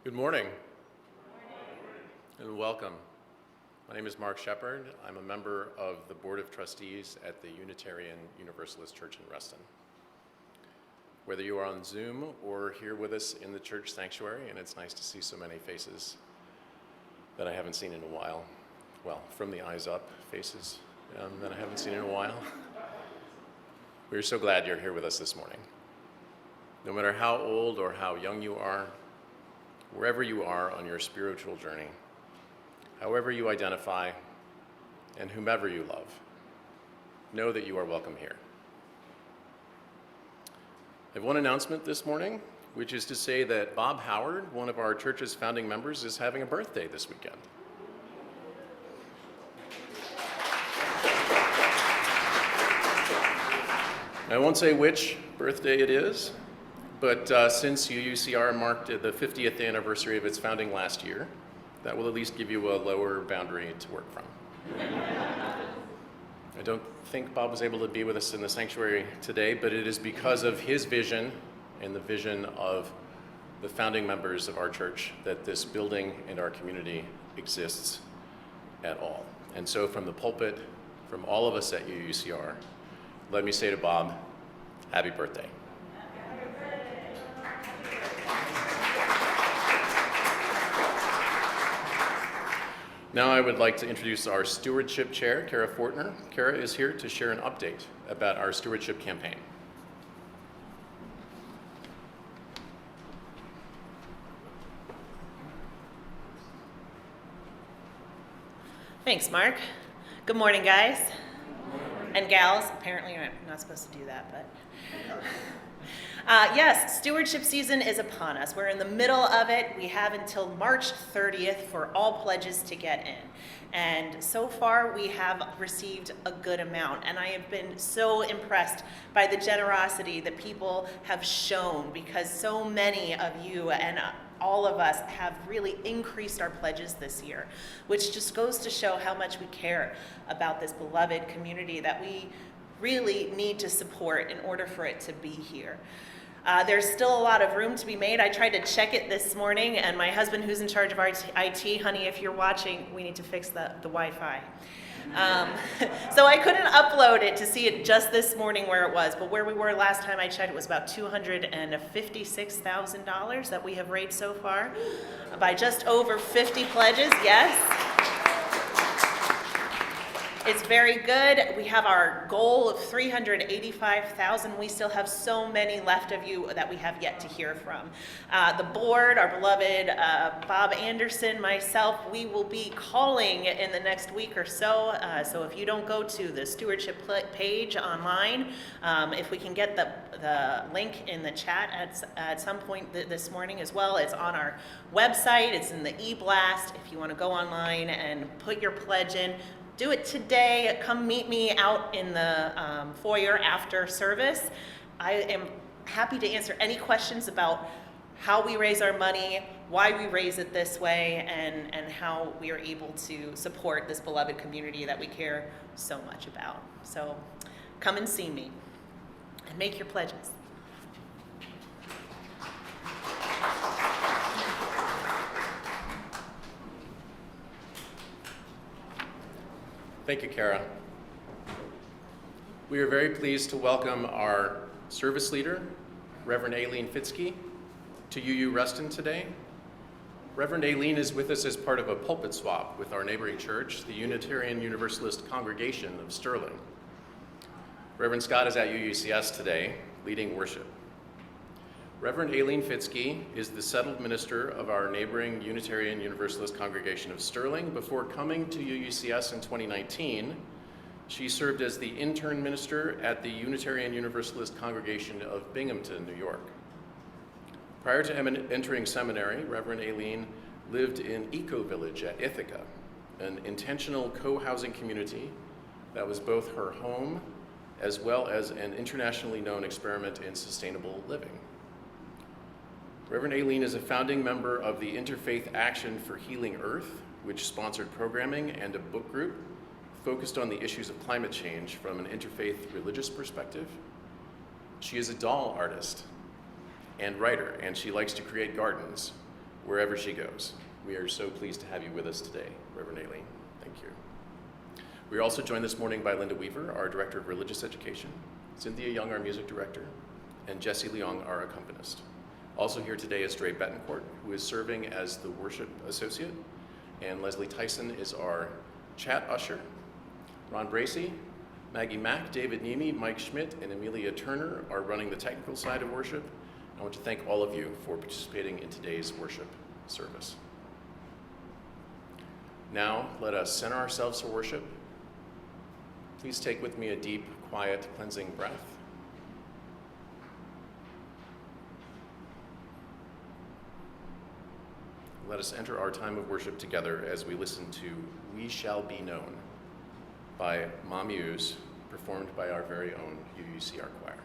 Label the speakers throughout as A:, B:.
A: Good morning, and welcome. My name is Mark Sheppard. I'm a member of the Board of Trustees at the Unitarian Universalist Church in Reston. Whether you are on Zoom or here with us in the church sanctuary, and it's nice to see so many faces that I haven't seen in a while. Well, from the eyes up, faces that I haven't seen in a while. We're so glad you're here with us this morning. No matter how old or how young you are, wherever you are on your spiritual journey, however you identify, and whomever you love, know that you are welcome here. I have one announcement this morning, which is to say that Bob Howard, one of our church's founding members, is having a birthday this weekend. I won't say which birthday it is, but since UUCR marked the 50th anniversary of its founding last year, that will at least give you a lower boundary to work from. I don't think Bob was able to be with us in the sanctuary today, but it is because of his vision and the vision of the founding members of our church that this building and our community exists at all. And so from the pulpit, from all of us at UUCR, let me say to Bob, happy birthday. Now I would like to introduce our stewardship chair, Kara Fortner. Kara is here to share an update about our stewardship campaign.
B: Thanks, Mark. Good morning, guys. And gals. Apparently you're not supposed to do that, but... Yes, stewardship season is upon us. We're in the middle of it. We have until March 30th for all pledges to get in. And so far, we have received a good amount. And I have been so impressed by the generosity that people have shown, because so many of you and all of us have really increased our pledges this year, which just goes to show how much we care about this beloved community that we really need to support in order for it to be here. There's still a lot of room to be made. I tried to check it this morning, and my husband, who's in charge of our IT, honey, if you're watching, we need to fix the Wi-Fi. So I couldn't upload it to see it just this morning where it was, but where we were last time I checked, it was about $256,000 that we have raised so far by just over 50 pledges, yes. It's very good. We have our goal of $385,000. We still have so many left of you that we have yet to hear from. The board, our beloved Bob Anderson, myself, we will be calling in the next week or so. So if you don't go to the stewardship page online, if we can get the link in the chat at some point this morning as well. It's on our website. It's in the e-blast. If you want to go online and put your pledge in, do it today. Come meet me out in the foyer after service. I am happy to answer any questions about how we raise our money, why we raise it this way, and how we are able to support this beloved community that we care so much about. So come and see me and make your pledges.
A: Thank you, Kara. We are very pleased to welcome our service leader, Reverend Aileen Fitzke, to UU Reston today. Reverend Aileen is with us as part of a pulpit swap with our neighboring church, the Unitarian Universalist Congregation of Sterling. Reverend Scott is at UUCS today, leading worship. Reverend Aileen Fitzke is the settled minister of our neighboring Unitarian Universalist Congregation of Sterling. Before coming to UUCS in 2019, she served as the intern minister at the Unitarian Universalist Congregation of Binghamton, New York. Prior to entering seminary, Reverend Aileen lived in Eco Village at Ithaca, an intentional co-housing community that was both her home as well as an internationally known experiment in sustainable living. Reverend Aileen is a founding member of the Interfaith Action for Healing Earth, which sponsored programming and a book group focused on the issues of climate change from an interfaith religious perspective. She is a doll artist and writer, and she likes to create gardens wherever she goes. We are so pleased to have you with us today, Reverend Aileen. Thank you. We are also joined this morning by Linda Weaver, our Director of Religious Education, Cynthia Young, our Music Director, and Jesse Leong, our Accompanist. Also here today is Betancourt, who is serving as the Worship Associate, and Lesley Tyson is our Chat Usher. Ron Bracey, Maggie Mack, David Niemi, Mike Schmidt, and Amelia Turner are running the technical side of worship. I want to thank all of you for participating in today's worship service. Now, let us center ourselves for worship. Please take with me a deep, quiet, cleansing breath. Let us enter our time of worship together as we listen to We Shall Be Known by Ma Muse, performed by our very own UUCR choir.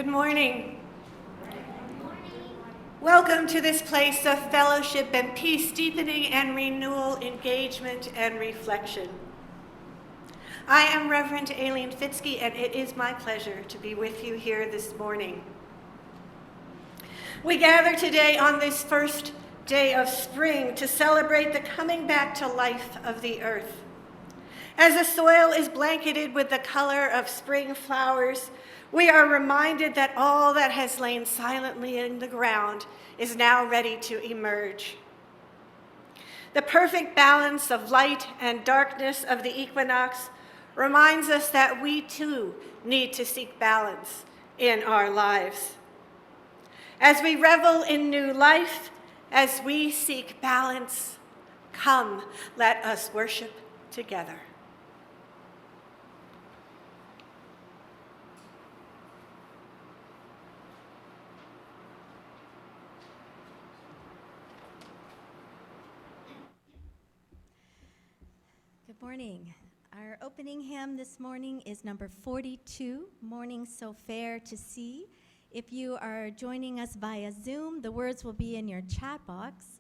C: Good morning. Welcome to this place of fellowship and peace deepening and renewal, engagement and reflection. I am Reverend Aileen Fitzke, and it is my pleasure to be with you here this morning. We gather today on this first day of spring to celebrate the coming back to life of the earth. As the soil is blanketed with the color of spring flowers, we are reminded that all that has lain silently in the ground is now ready to emerge. The perfect balance of light and darkness of the equinox reminds us that we too need to seek balance in our lives. As we revel in new life, as we seek balance, come, let us worship together.
D: Good morning. Our opening hymn this morning is number 42, Morning So Fair to See. If you are joining us via Zoom, the words will be in your chat box.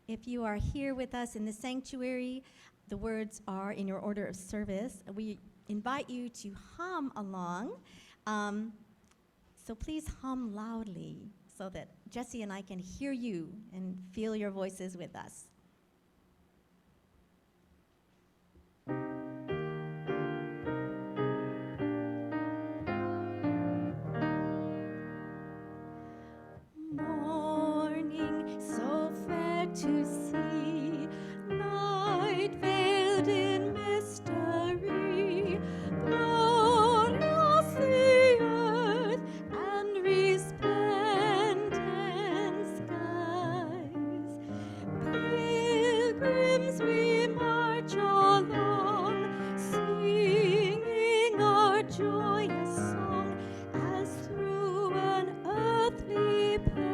D: If you are here with us in the sanctuary, the words are in your order of service. We invite you to hum along. So please hum loudly so that Jesse and I can hear you and feel your voices with us. Morning so fair to see, night veiled in mystery, glorious the earth and resplendent skies. Pilgrims we march along, singing our joyous song as through an earthly paradise.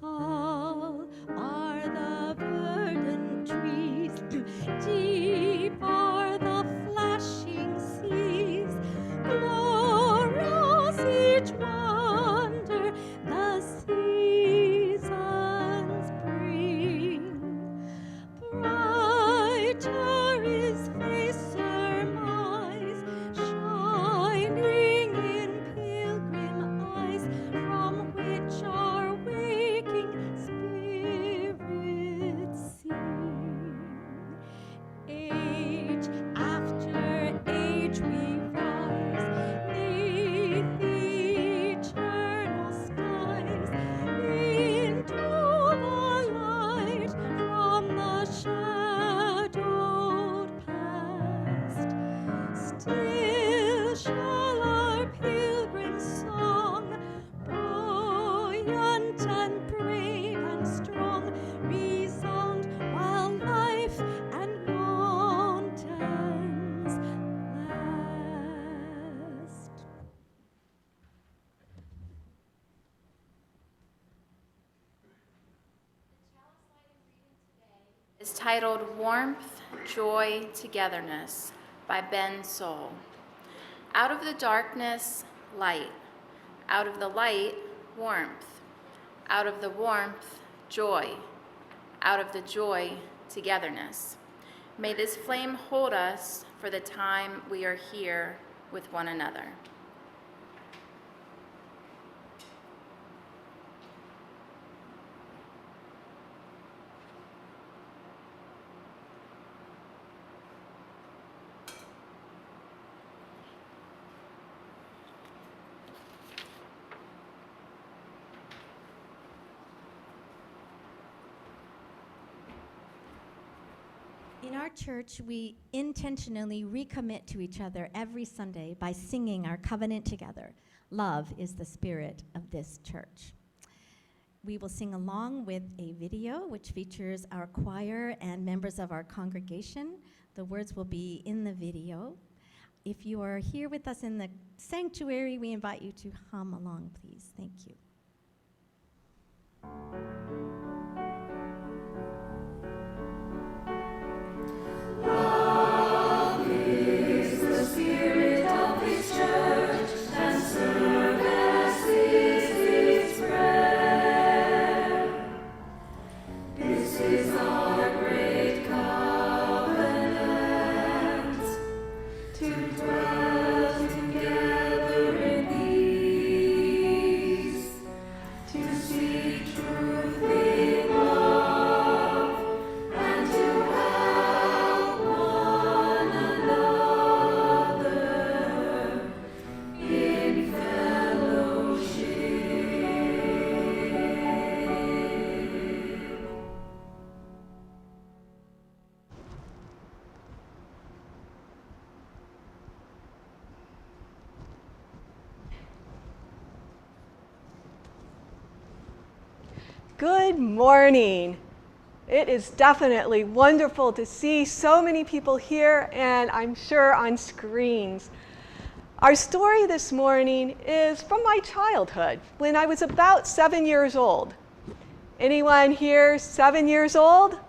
D: Tall are the verdant trees, deep are the flashing seas, glorious each wonder the seasons bring. Brighter his face surmise, shining in pilgrim eyes, from which our waking spirits sing. Age after age we rise, 'neath the eternal skies, into the light from the shadowed past. Still shall our pilgrim song, buoyant and brave and strong, resound while life and mountains last.
E: Is titled Warmth, Joy, Togetherness by Ben Soul. Out of the darkness, light. Out of the light, warmth. Out of the warmth, joy. Out of the joy, togetherness. May this flame hold us for the time we are here with one another.
D: In our church, we intentionally recommit to each other every Sunday by singing our covenant together. Love is the spirit of this church. We will sing along with a video which features our choir and members of our congregation. The words will be in the video. If you are here with us in the sanctuary, we invite you to hum along, please. Thank you.
F: Love is the spirit. Good morning. It is definitely wonderful to see so many people here, and I'm sure on screens. Our story this morning is from my childhood, when I was about 7 years old. Anyone here 7 years old?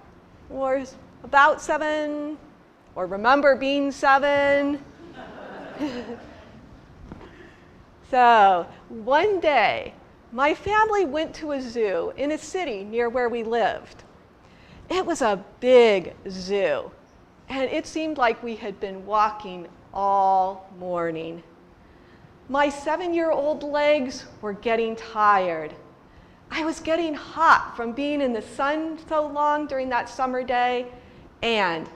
F: Or about 7? Or remember being 7? So, one day, my family went to a zoo in a city near where we lived. It was a big zoo, and it seemed like we had been walking all morning. My 7-year-old legs were getting tired. I was getting hot from being in the sun so long during that summer day, and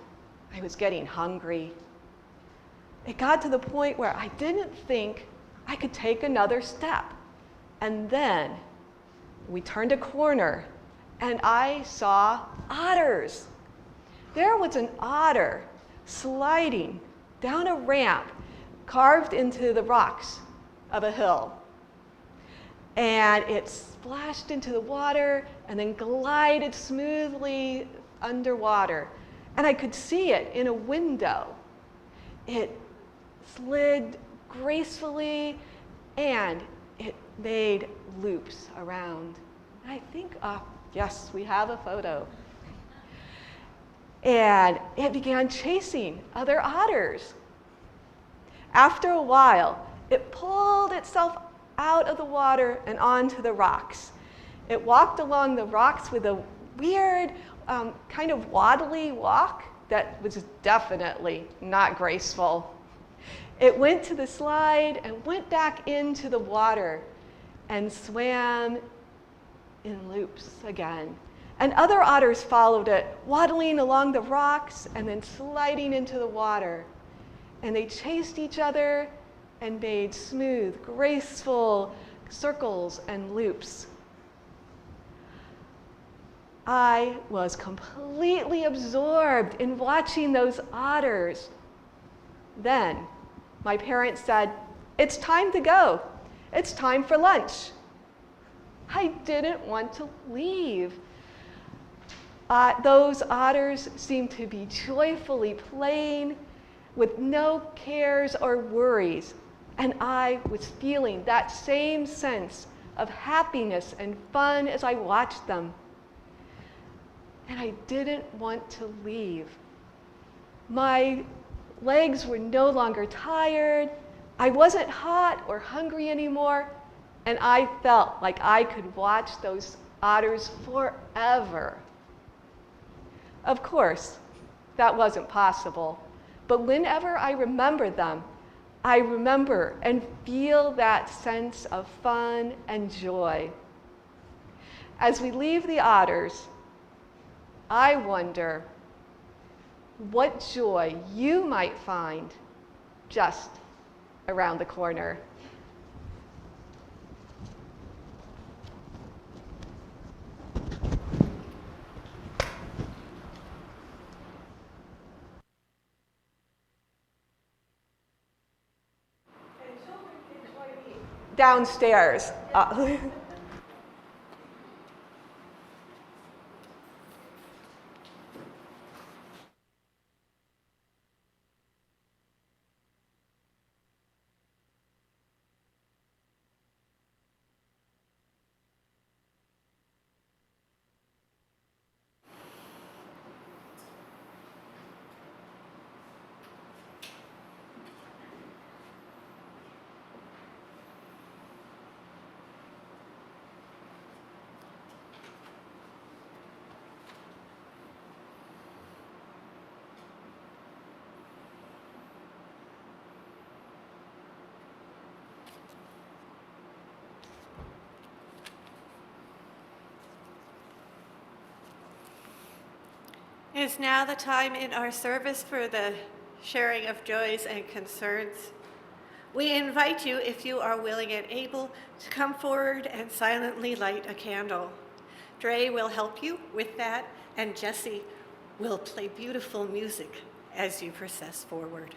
F: I was getting hungry. It got to the point where I didn't think I could take another step. And then we turned a corner, and I saw otters. There was an otter sliding down a ramp carved into the rocks of a hill. And it splashed into the water and then glided smoothly underwater. And I could see it in a window. It slid gracefully and it made loops around. And I think, yes, we have a photo. And it began chasing other otters. After a while, it pulled itself out of the water and onto the rocks. It walked along the rocks with a weird, kind of waddly walk that was definitely not graceful. It went to the slide and went back into the water and swam in loops again. And other otters followed it, waddling along the rocks and then sliding into the water. And they chased each other and made smooth, graceful circles and loops. I was completely absorbed in watching those otters. Then my parents said, "It's time to go. It's time for lunch." I didn't want to leave. Those otters seemed to be joyfully playing with no cares or worries. And I was feeling that same sense of happiness and fun as I watched them. And I didn't want to leave. My legs were no longer tired. I wasn't hot or hungry anymore. And I felt like I could watch those otters forever. Of course, that wasn't possible. But whenever I remember them, I remember and feel that sense of fun and joy. As we leave the otters, I wonder what joy you might find just around the corner. Downstairs.
C: It is now the time in our service for the sharing of joys and concerns. We invite you, if you are willing and able, to come forward and silently light a candle. Dre will help you with that, and Jesse will play beautiful music as you process forward.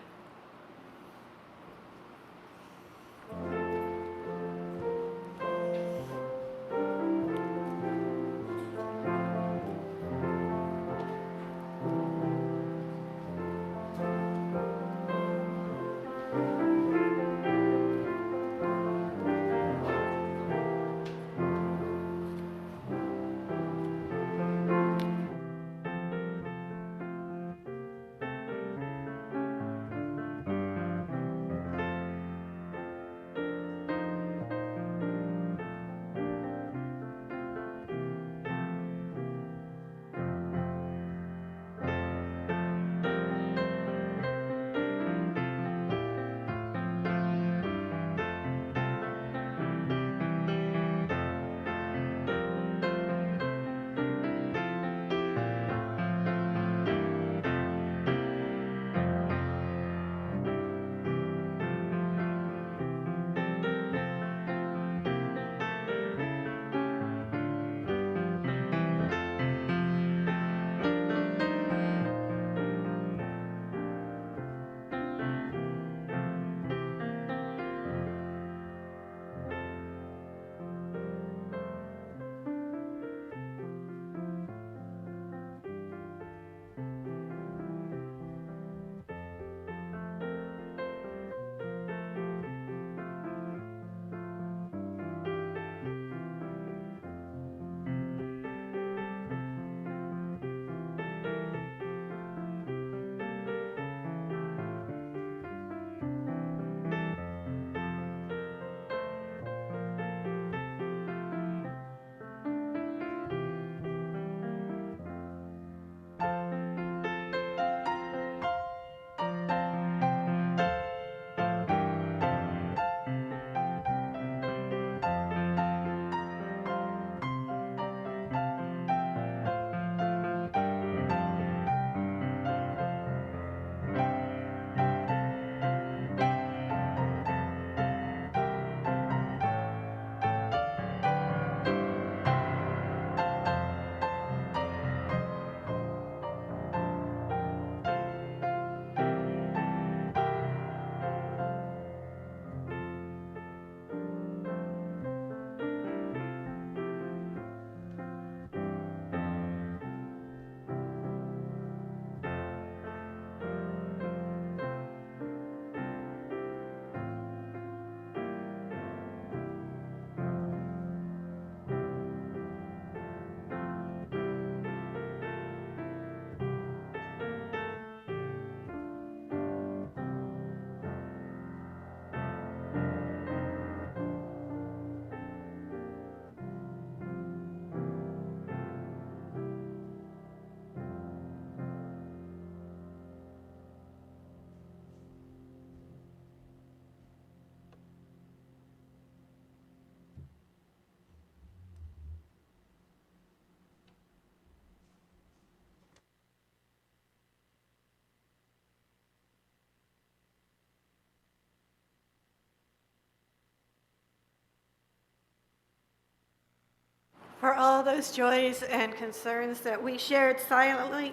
C: for all those joys and concerns that we shared silently.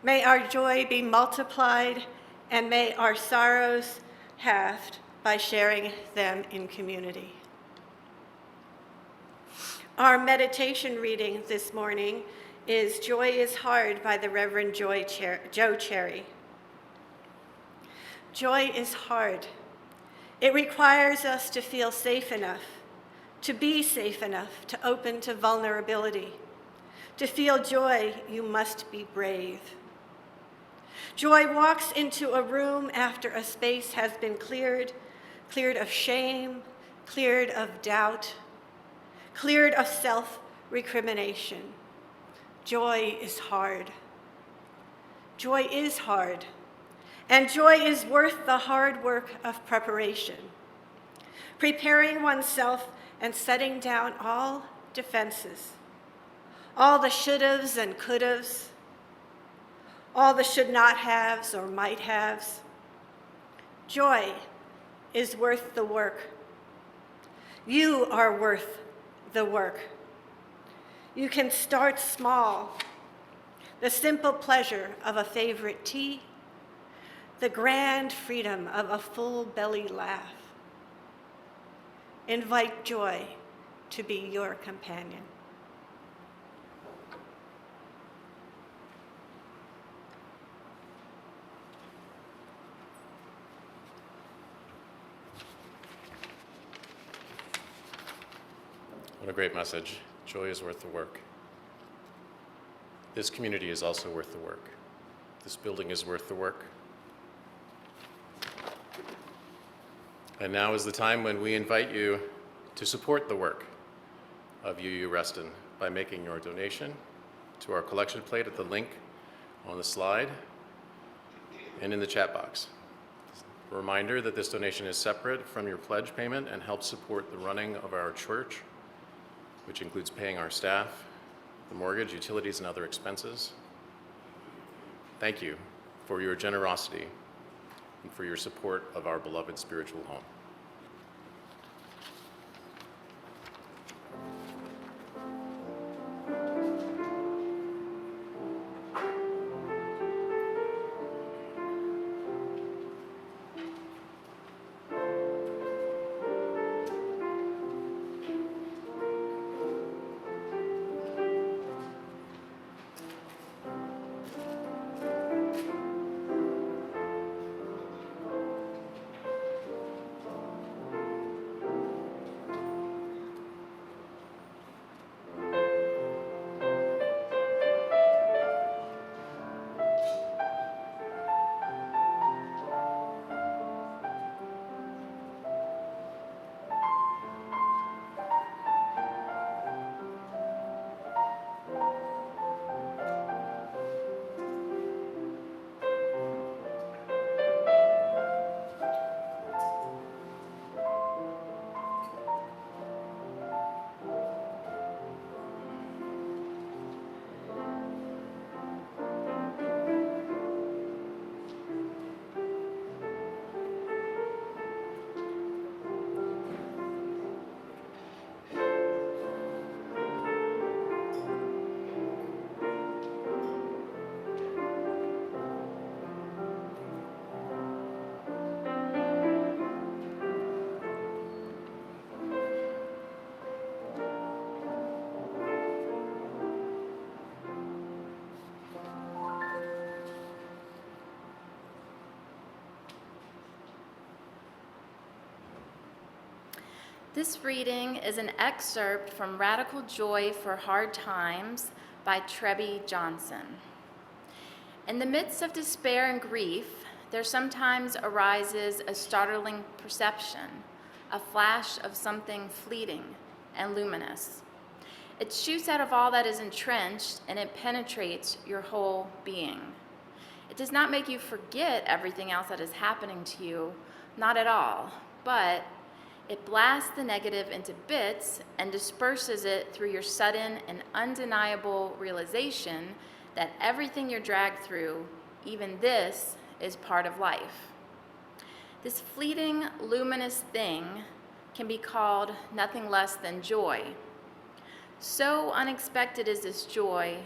C: May our joy be multiplied, and may our sorrows halved by sharing them in community. Our meditation reading this morning is Joy is Hard by the Reverend Joe Cherry. Joy is hard. It requires us to feel safe enough, to be safe enough, to open to vulnerability. To feel joy, you must be brave. Joy walks into a room after a space has been cleared of shame, cleared of doubt, cleared of self-recrimination. Joy is hard. Joy is hard. And joy is worth the hard work of preparation. Preparing oneself and setting down all defenses, all the should-haves and could-haves, all the should not haves or might haves. Joy is worth the work. You are worth the work. You can start small. The simple pleasure of a favorite tea, the grand freedom of a full belly laugh. Invite joy to be your companion.
A: What a great message. Joy is worth the work. This community is also worth the work. This building is worth the work. And now is the time when we invite you to support the work of UU Reston by making your donation to our collection plate at the link on the slide and in the chat box. A reminder that this donation is separate from your pledge payment and helps support the running of our church, which includes paying our staff, the mortgage, utilities, and other expenses. Thank you for your generosity and for your support of our beloved spiritual home.
E: This reading is an excerpt from Radical Joy for Hard Times by Trebbie Johnson. In the midst of despair and grief, there sometimes arises a startling perception, a flash of something fleeting and luminous. It shoots out of all that is entrenched and it penetrates your whole being. It does not make you forget everything else that is happening to you, not at all, but it blasts the negative into bits and disperses it through your sudden and undeniable realization that everything you're dragged through, even this, is part of life. This fleeting, luminous thing can be called nothing less than joy. So unexpected is this joy,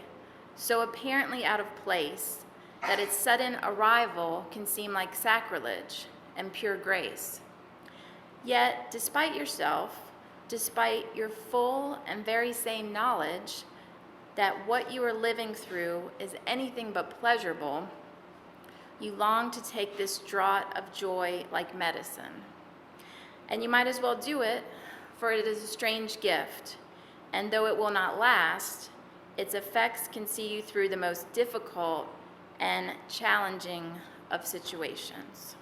E: so apparently out of place, that its sudden arrival can seem like sacrilege and pure grace. Yet, despite yourself, despite your full and very same knowledge that what you are living through is anything but pleasurable, you long to take this draught of joy like medicine. And you might as well do it, for it is a strange gift, and though it will not last, its effects can see you through the most difficult and challenging of situations.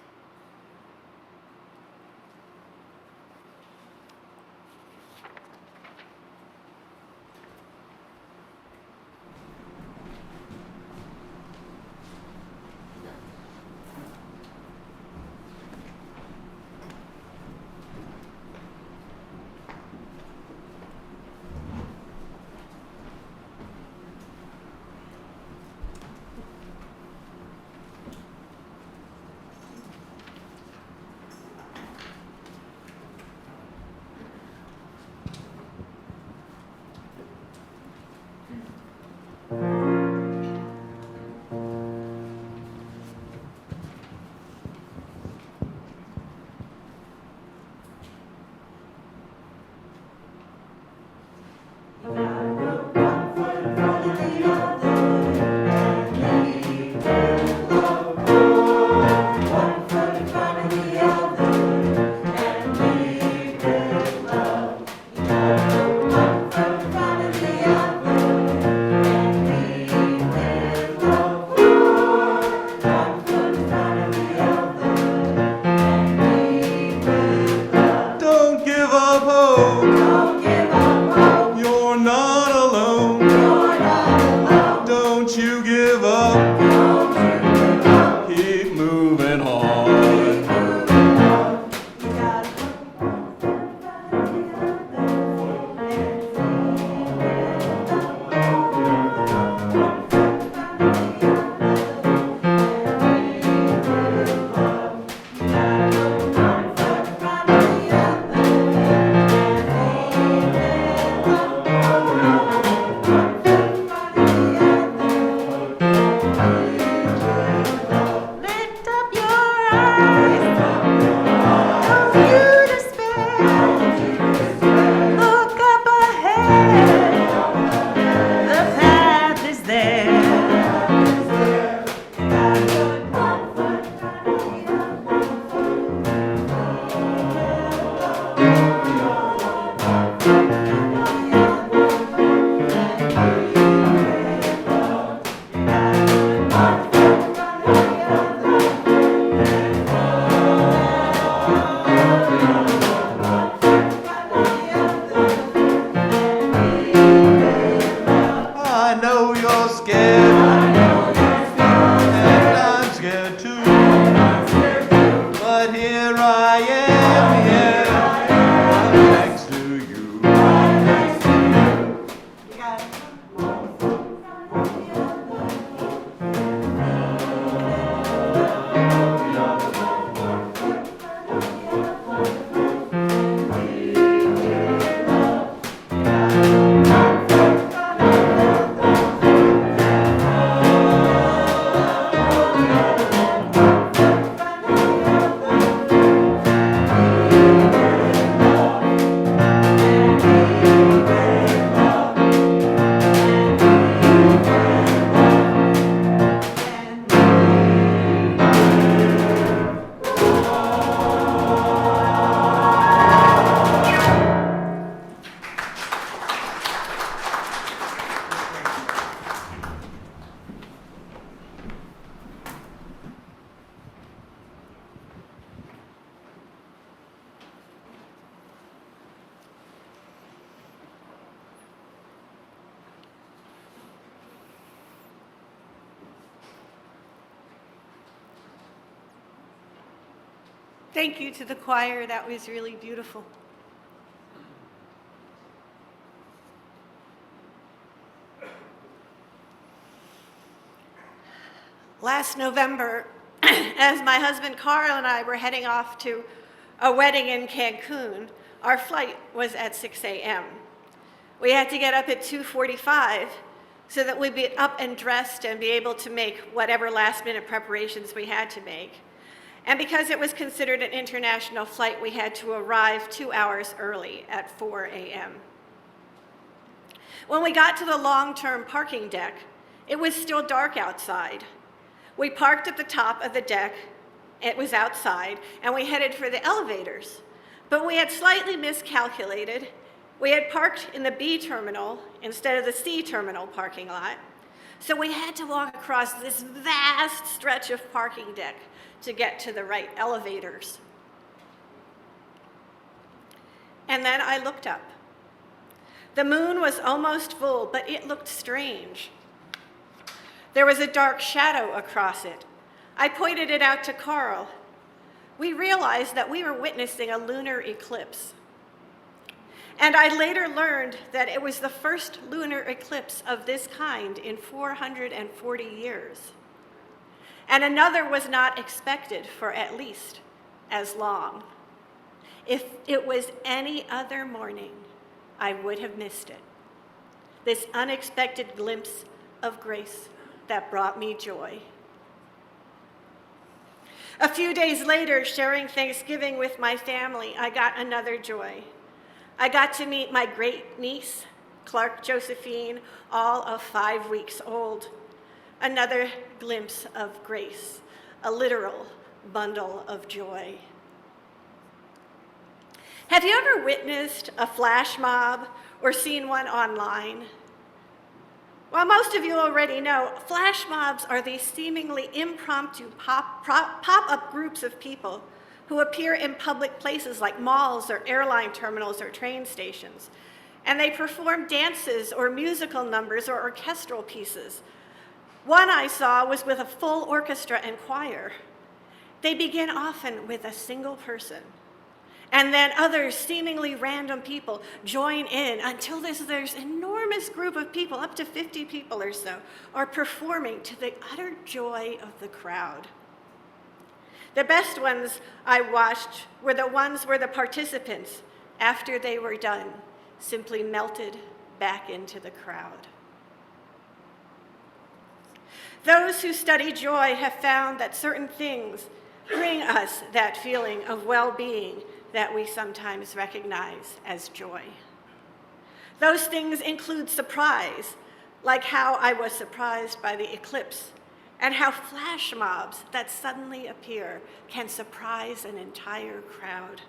C: Thank you to the choir. That was really beautiful. Last November, as my husband Carl and I were heading off to a wedding in Cancun, our flight was at 6 a.m. We had to get up at 2:45 so that we'd be up and dressed and be able to make whatever last-minute preparations we had to make. And because it was considered an international flight, we had to arrive 2 hours early at 4 a.m. When we got to the long-term parking deck, it was still dark outside. We parked at the top of the deck, it was outside, and we headed for the elevators. But we had slightly miscalculated. We had parked in the B terminal instead of the C terminal parking lot. So we had to walk across this vast stretch of parking deck to get to the right elevators. And then I looked up. The moon was almost full, but it looked strange. There was a dark shadow across it. I pointed it out to Carl. We realized that we were witnessing a lunar eclipse. And I later learned that it was the first lunar eclipse of this kind in 440 years. And another was not expected for at least as long. If it was any other morning, I would have missed it. This unexpected glimpse of grace that brought me joy. A few days later, sharing Thanksgiving with my family, I got another joy. I got to meet my great niece, Clark Josephine, all of 5 weeks old. Another glimpse of grace, a literal bundle of joy. Have you ever witnessed a flash mob or seen one online? Well, most of you already know, flash mobs are these seemingly impromptu pop-up groups of people who appear in public places like malls or airline terminals or train stations. And they perform dances or musical numbers or orchestral pieces. One I saw was with a full orchestra and choir. They begin often with a single person. And then others, seemingly random people, join in until there's enormous group of people, up to 50 people or so, are performing to the utter joy of the crowd. The best ones I watched were the ones where the participants, after they were done, simply melted back into the crowd. Those who study joy have found that certain things bring us that feeling of well-being that we sometimes recognize as joy. Those things include surprise, like how I was surprised by the eclipse, and how flash mobs that suddenly appear can surprise an entire crowd.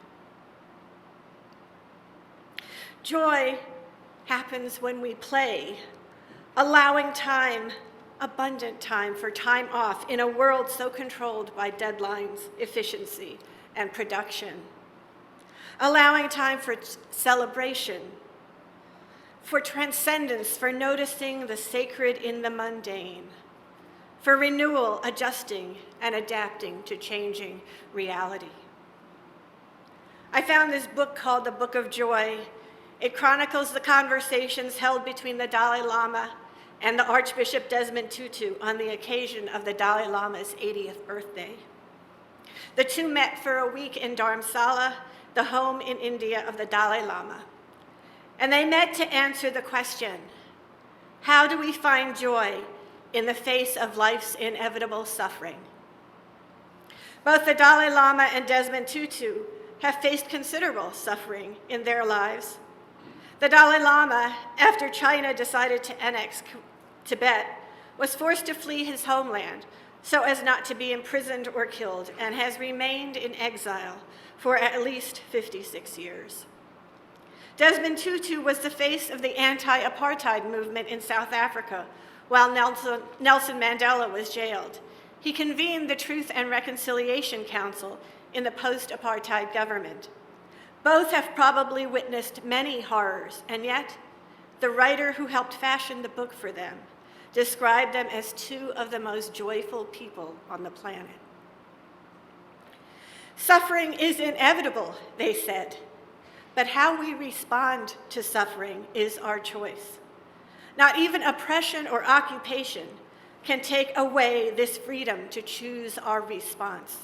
C: Joy happens when we play, allowing time, abundant time for time off in a world so controlled by deadlines, efficiency, and production. Allowing time for celebration, for transcendence, for noticing the sacred in the mundane, for renewal, adjusting, and adapting to changing reality. I found this book called The Book of Joy. It chronicles the conversations held between the Dalai Lama and the Archbishop Desmond Tutu on the occasion of the Dalai Lama's 80th birthday. The two met for a week in Dharamsala, the home in India of the Dalai Lama. And they met to answer the question, how do we find joy in the face of life's inevitable suffering? Both the Dalai Lama and Desmond Tutu have faced considerable suffering in their lives. The Dalai Lama, after China decided to annex Tibet, was forced to flee his homeland so as not to be imprisoned or killed, and has remained in exile for at least 56 years. Desmond Tutu was the face of the anti-apartheid movement in South Africa while Nelson Mandela was jailed. He convened the Truth and Reconciliation Council in the post-apartheid government. Both have probably witnessed many horrors, and yet the writer who helped fashion the book for them described them as two of the most joyful people on the planet. Suffering is inevitable, they said, but how we respond to suffering is our choice. Not even oppression or occupation can take away this freedom to choose our response.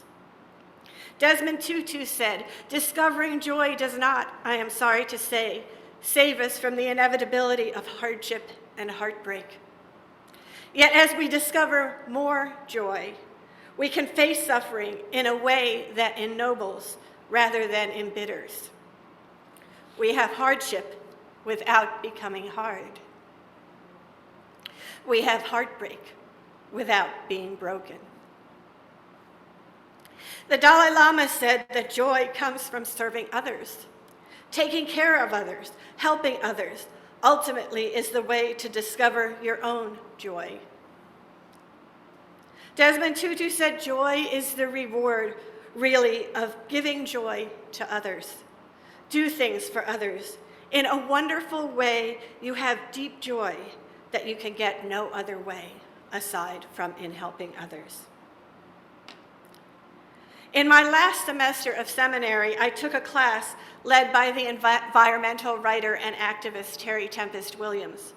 C: Desmond Tutu said, "Discovering joy does not, I am sorry to say, save us from the inevitability of hardship and heartbreak. Yet as we discover more joy, we can face suffering in a way that ennobles rather than embitters. We have hardship without becoming hard. We have heartbreak without being broken." The Dalai Lama said that joy comes from serving others. Taking care of others, helping others, ultimately is the way to discover your own joy. Desmond Tutu said joy is the reward, really, of giving joy to others. Do things for others. In a wonderful way, you have deep joy that you can get no other way aside from in helping others. In my last semester of seminary, I took a class led by the environmental writer and activist Terry Tempest Williams.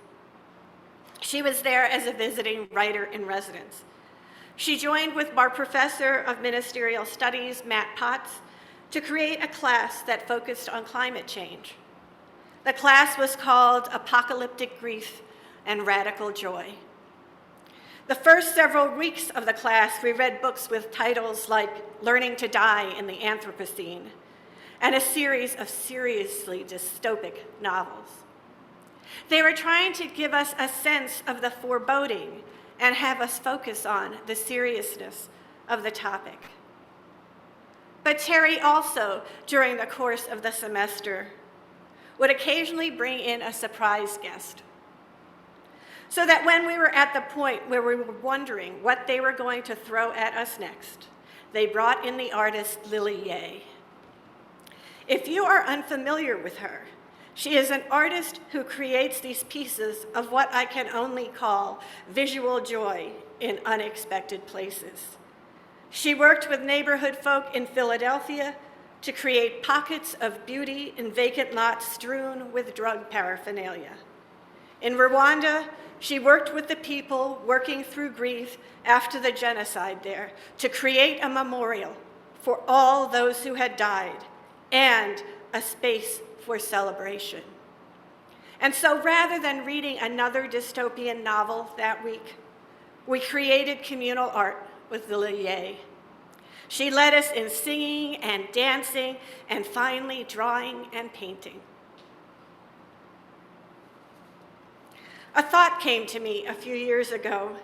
C: She was there as a visiting writer in residence. She joined with our professor of ministerial studies, Matt Potts, to create a class that focused on climate change. The class was called Apocalyptic Grief and Radical Joy. The first several weeks of the class, we read books with titles like Learning to Die in the Anthropocene and a series of seriously dystopic novels. They were trying to give us a sense of the foreboding and have us focus on the seriousness of the topic. But Terry also, during the course of the semester, would occasionally bring in a surprise guest, so that when we were at the point where we were wondering what they were going to throw at us next, they brought in the artist Lily Yeh. If you are unfamiliar with her, she is an artist who creates these pieces of what I can only call visual joy in unexpected places. She worked with neighborhood folk in Philadelphia to create pockets of beauty in vacant lots strewn with drug paraphernalia. In Rwanda, she worked with the people working through grief after the genocide there to create a memorial for all those who had died and a space for celebration. And so rather than reading another dystopian novel that week, we created communal art with Lily Yeh. She led us in singing and dancing and finally drawing and painting. A thought came to me a few years ago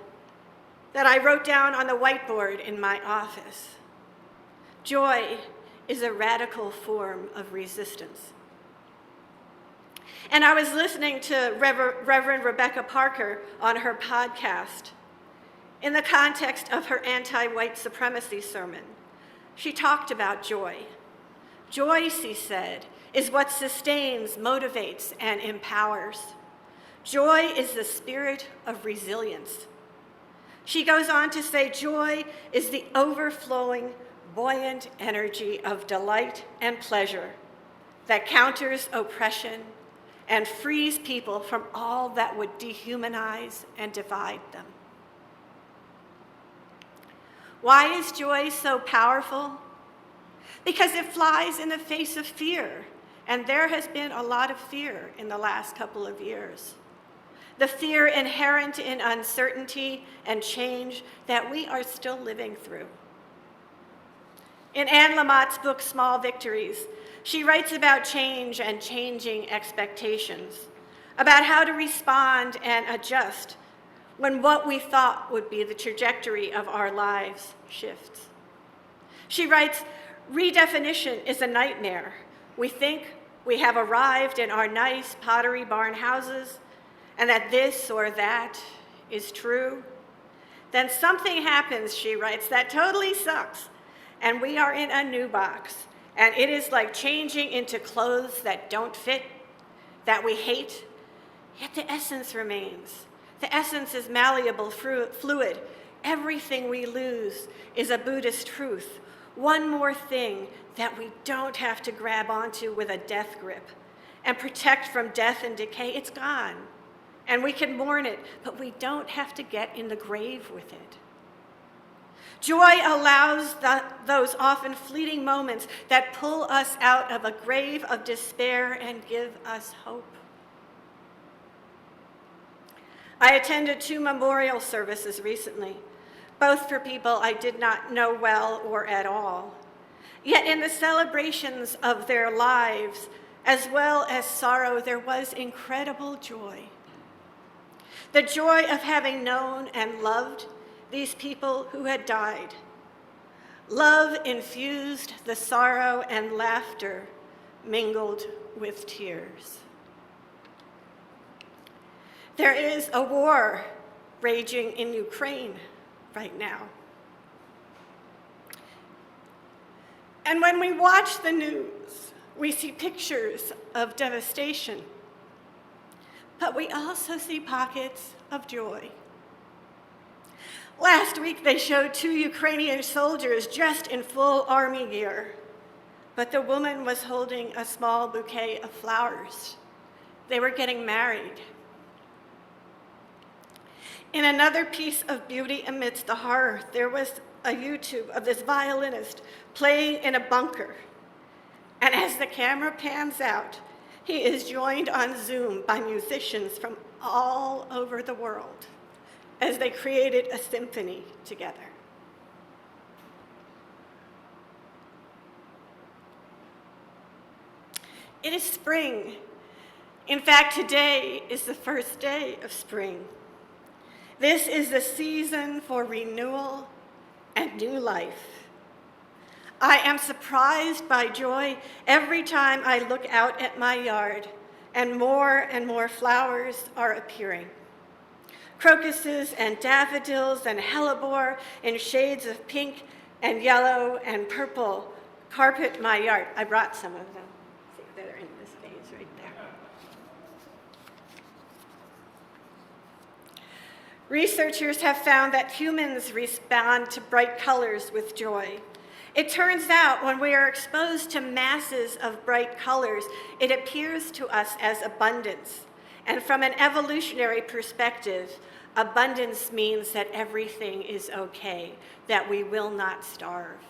C: that I wrote down on the whiteboard in my office. Joy is a radical form of resistance. And I was listening to Reverend Rebecca Parker on her podcast. In the context of her anti-white supremacy sermon, she talked about joy. Joy, she said, is what sustains, motivates, and empowers. Joy is the spirit of resilience. She goes on to say, joy is the overflowing, buoyant energy of delight and pleasure that counters oppression and frees people from all that would dehumanize and divide them. Why is joy so powerful? Because it flies in the face of fear, and there has been a lot of fear in the last couple of years. The fear inherent in uncertainty and change that we are still living through. In Anne Lamott's book, Small Victories, she writes about change and changing expectations, about how to respond and adjust when what we thought would be the trajectory of our lives shifts. She writes, redefinition is a nightmare. We think we have arrived in our nice pottery barn houses and that this or that is true. Then something happens, she writes, that totally sucks, and we are in a new box. And it is like changing into clothes that don't fit, that we hate, yet the essence remains. The essence is malleable, fluid. Everything we lose is a Buddhist truth. One more thing that we don't have to grab onto with a death grip and protect from death and decay. It's gone. And we can mourn it, but we don't have to get in the grave with it. Joy allows those often fleeting moments that pull us out of a grave of despair and give us hope. I attended 2 memorial services recently, both for people I did not know well or at all. Yet in the celebrations of their lives, as well as sorrow, there was incredible joy. The joy of having known and loved these people who had died. Love infused the sorrow and laughter mingled with tears. There is a war raging in Ukraine right now. And when we watch the news, we see pictures of devastation, but we also see pockets of joy. Last week, they showed 2 Ukrainian soldiers dressed in full army gear, but the woman was holding a small bouquet of flowers. They were getting married. In another piece of beauty amidst the horror, there was a YouTube of this violinist playing in a bunker. And as the camera pans out, he is joined on Zoom by musicians from all over the world as they created a symphony together. It is spring. In fact, today is the first day of spring. This is the season for renewal and new life. I am surprised by joy every time I look out at my yard and more flowers are appearing. Crocuses and daffodils and hellebore in shades of pink and yellow and purple carpet my yard. I brought some of them. See, they're in this vase right there. Researchers have found that humans respond to bright colors with joy. It turns out when we are exposed to masses of bright colors, it appears to us as abundance. And from an evolutionary perspective, abundance means that everything is okay, that we will not starve.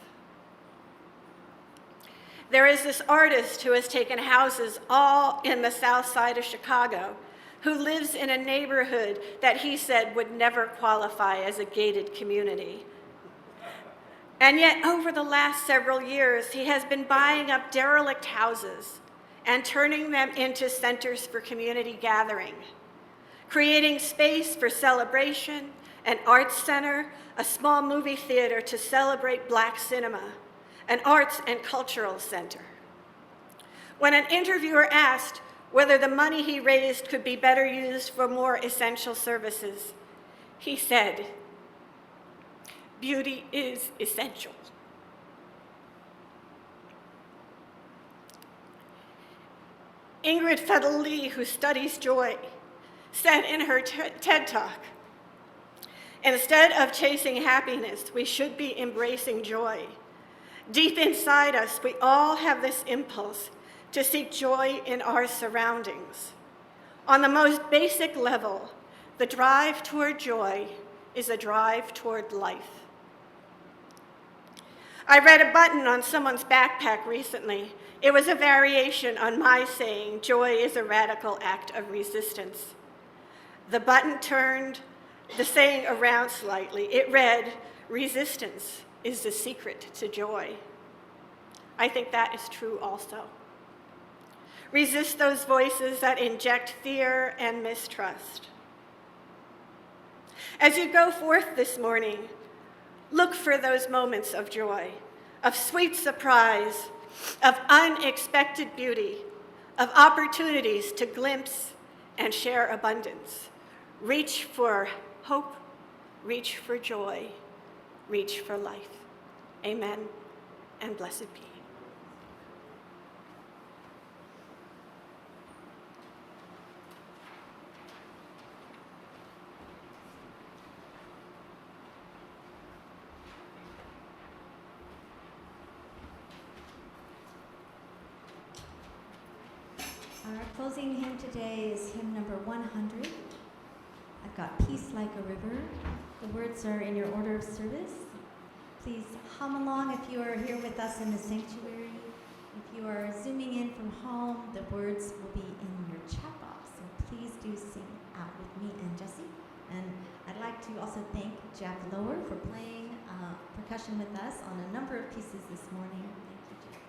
C: There is this artist who has taken houses all in the south side of Chicago, who lives in a neighborhood that he said would never qualify as a gated community. And yet, over the last several years, he has been buying up derelict houses and turning them into centers for community gathering, creating space for celebration, an arts center, a small movie theater to celebrate Black cinema, an arts and cultural center. When an interviewer asked whether the money he raised could be better used for more essential services, he said, "Beauty is essential." Ingrid Fettel-Lee, who studies joy, said in her TED Talk, "Instead of chasing happiness, we should be embracing joy. Deep inside us, we all have this impulse to seek joy in our surroundings. On the most basic level, the drive toward joy is a drive toward life." I read a button on someone's backpack recently. It was a variation on my saying, "Joy is a radical act of resistance." The button turned the saying around slightly. It read, "Resistance is the secret to joy." I think that is true also. Resist those voices that inject fear and mistrust. As you go forth this morning, look for those moments of joy, of sweet surprise, of unexpected beauty, of opportunities to glimpse and share abundance. Reach for hope, reach for joy, reach for life. Amen, and blessed be.
D: Our closing hymn today is hymn number 100. I've got Peace Like a River. The words are in your order of service. Please hum along if you are here with us in the sanctuary. If you are zooming in from home, the words will be in your chat box. So please do sing out with me and Jesse. And I'd like to also thank Jack Loewer for playing percussion with us on a number of pieces this morning. Thank you, Jack.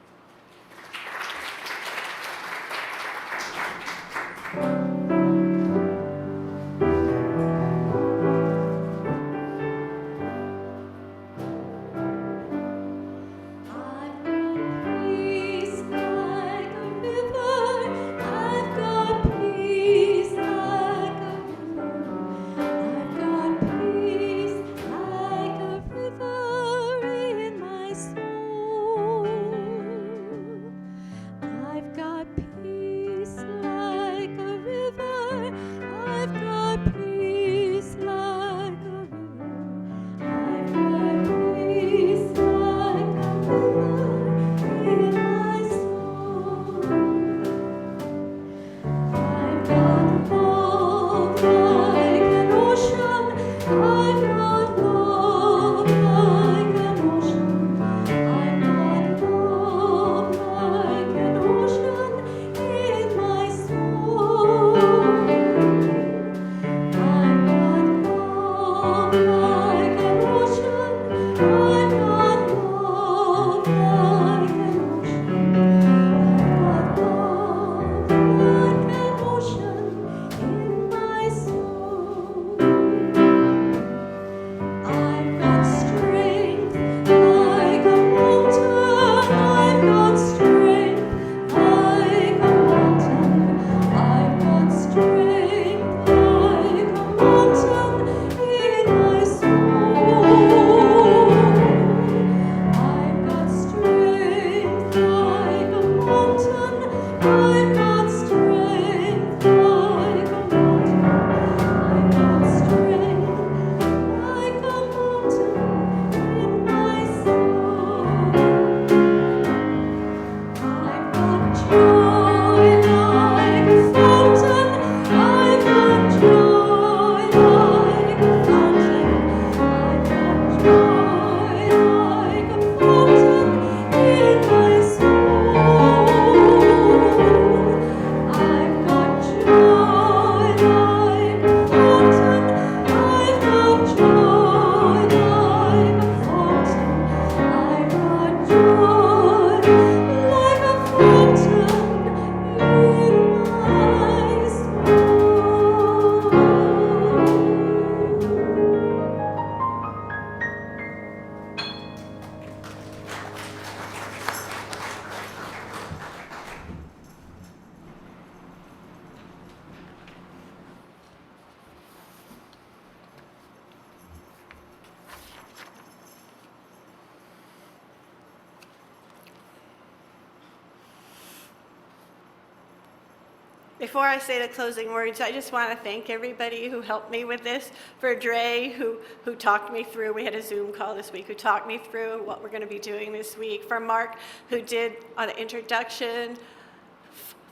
C: Before I say the closing words, I just want to thank everybody who helped me with this. For Dre, who talked me through, we had a Zoom call this week, who talked me through what we're going to be doing this week. For Mark, who did an introduction.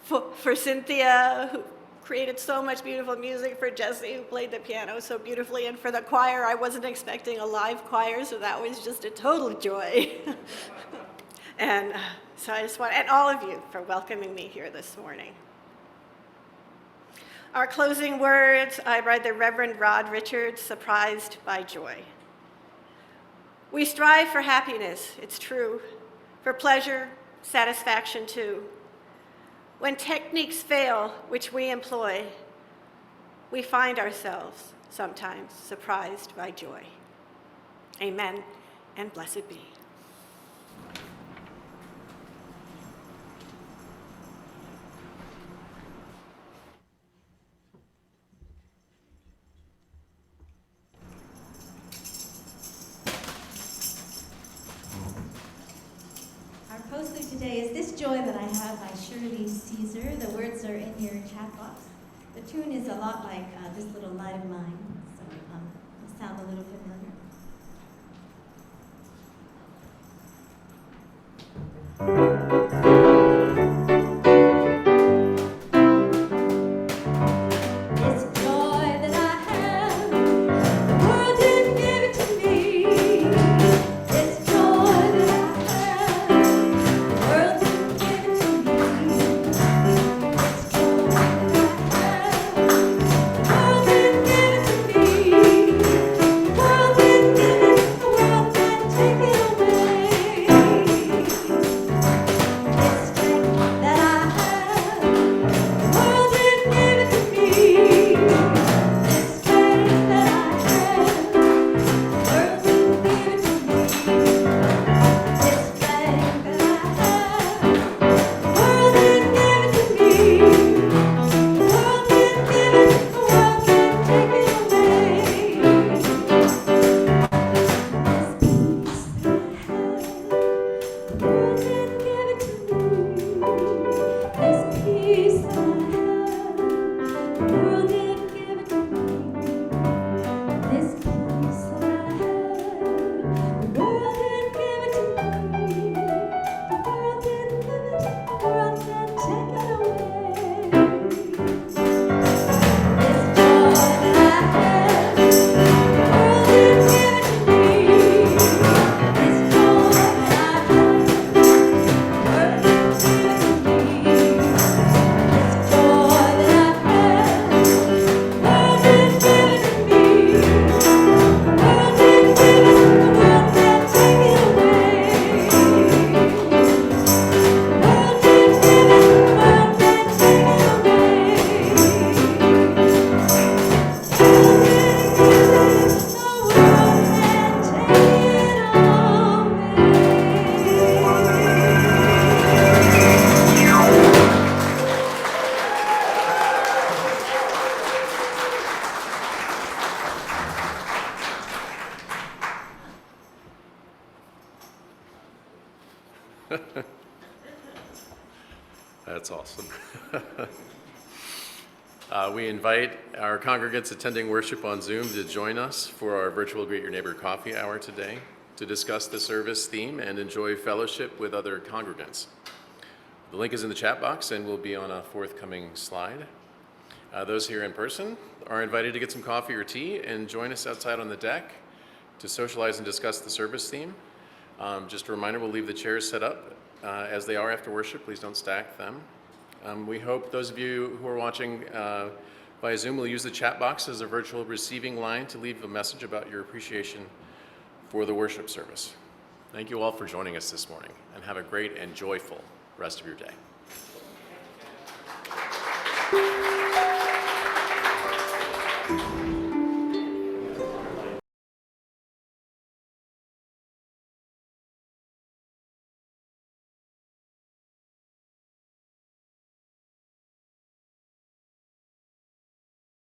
C: For Cynthia, who created so much beautiful music. For Jesse, who played the piano so beautifully. And for the choir, I wasn't expecting a live choir, so that was just a total joy. And so I just want, and all of you for welcoming me here this morning. Our closing words, I read the Reverend Rod Richards, Surprised by Joy. We strive for happiness, it's true, for pleasure, satisfaction too. When techniques fail, which we employ, we find ourselves sometimes surprised by joy. Amen, and blessed be.
D: Postlude today is This Joy That I Have by Shirley Caesar. The words are in your chat box. The tune is a lot like This Little Light of Mine, so it'll sound a little familiar. This
A: That's awesome. We invite our congregants attending worship on Zoom to join us for our virtual Greet Your Neighbor coffee hour today to discuss the service theme and enjoy fellowship with other congregants. The link is in the chat box and will be on a forthcoming slide. Those here in person are invited to get some coffee or tea and join us outside on the deck to socialize and discuss the service theme. Just a reminder, we'll leave the chairs set up as they are after worship. Please don't stack them. We hope those of you who are watching via Zoom will use the chat box as a virtual receiving line to leave a message about your appreciation for the worship service. Thank you all for joining us this morning, and have a great and joyful rest of your day.